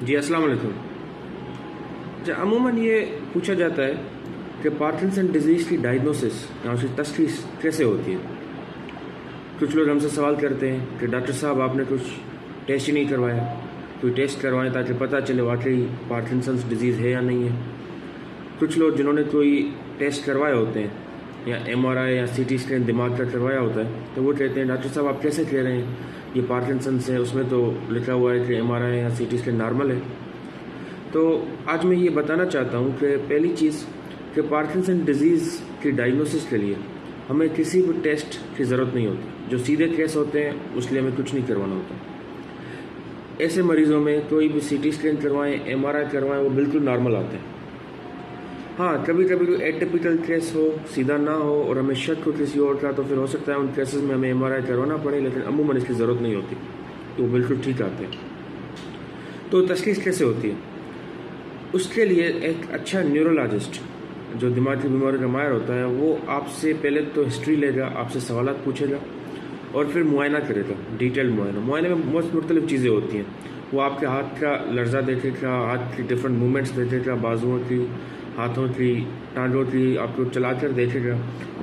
जी, अस्सलाम वालेकुम। अच्छा, अमूमन ये पूछा जाता है कि पार्किंसन डिजीज़ की डायग्नोसिस या उसकी तशख़ीस कैसे होती है। कुछ लोग हमसे सवाल करते हैं कि डॉक्टर साहब आपने कुछ टेस्ट ही नहीं करवाया, कोई टेस्ट करवाएं ताकि पता चले वाकई पार्किंसंस डिजीज़ है या नहीं है। कुछ लोग जिन्होंने कोई टेस्ट करवाए होते हैं या एमआरआई या सीटी स्कैन दिमाग का करवाया होता है, तो वो कहते हैं डॉक्टर साहब आप कैसे कह रहे हैं ये पार्किंसंस है, उसमें तो लिखा हुआ है कि एमआरआई या सीटी स्कैन नॉर्मल है। तो आज मैं ये बताना चाहता हूँ कि पहली चीज़ कि पार्किंसन डिजीज़ की डायग्नोसिस के लिए हमें किसी भी टेस्ट की ज़रूरत नहीं होती। जो सीधे केस होते हैं उसलिए हमें कुछ नहीं करवाना होता। ऐसे मरीज़ों में कोई भी सीटी स्कैन करवाएं, एमआरआई करवाएं, वो बिल्कुल नॉर्मल आते हैं। हाँ, कभी कभी कोई एटिपिकल केस हो, सीधा ना हो और हमें शक हो किसी और का, तो फिर हो सकता है उन केसेस में हमें एमआरआई करवाना पड़े, लेकिन अमूमन इसकी ज़रूरत नहीं होती, तो वो बिल्कुल ठीक आते हैं। तो तशख़ीस कैसे होती है? उसके लिए एक अच्छा न्यूरोलॉजिस्ट जो दिमाग की बीमारी का माहिर होता है, वो आपसे पहले तो हिस्ट्री लेगा, आपसे सवालात पूछेगा और फिर मुआयना करेगा, डिटेल मुआयना। मुआयने में बहुत मुख्तलिफ चीज़ें होती हैं। वो आपके हाथ का लर्जा देखेगा, हाथ की डिफरेंट मूवमेंट्स देखेगा, बाजुओं की, हाथों की, टांगों की, आपको चला कर देखेगा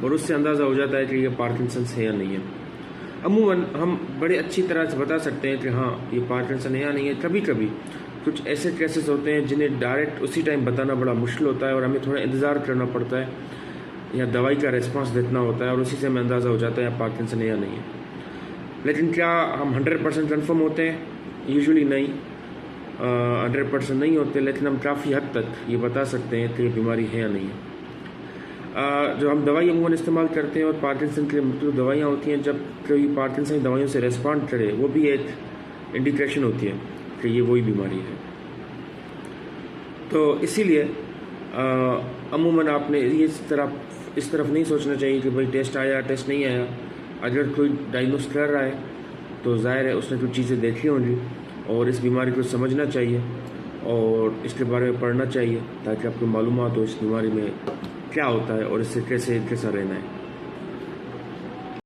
और उससे अंदाज़ा हो जाता है कि ये पार्किंसंस है या नहीं है। अमूमन हम बड़े अच्छी तरह से बता सकते हैं कि हाँ ये पार्किंसन है या नहीं है। कभी कभी कुछ ऐसे केसेस होते हैं जिन्हें डायरेक्ट उसी टाइम बताना बड़ा मुश्किल होता है और हमें थोड़ा इंतज़ार करना पड़ता है या दवाई का रिस्पांस देखना होता है और उसी से हमें अंदाज़ा हो जाता है पार्किंसन है या नहीं है। लेकिन क्या हम 100% कन्फर्म होते हैं? यूजुअली नहीं, 100% नहीं होते, लेकिन हम काफ़ी हद तक ये बता सकते हैं कि ये बीमारी है या नहीं है। जो हम दवाई अमूमन इस्तेमाल करते हैं और पार्किंसन के लिए मुख्तलिफ दवाइयाँ होती हैं, जब कोई पार्किंसन दवाइयों से रेस्पॉन्ड करे, वो भी एक इंडिकेशन होती है कि ये वही बीमारी है। तो इसीलिए अमूमन आपने ये इस तरफ नहीं सोचना चाहिए कि भाई टेस्ट आया, टेस्ट नहीं आया। अगर कोई डायग्नोस कर रहा है तो ज़ाहिर है उसने कुछ चीज़ें देखी होंगी और इस बीमारी को समझना चाहिए और इसके बारे में पढ़ना चाहिए ताकि आपको मालूमात हो इस बीमारी में क्या होता है और इससे कैसे रहना है।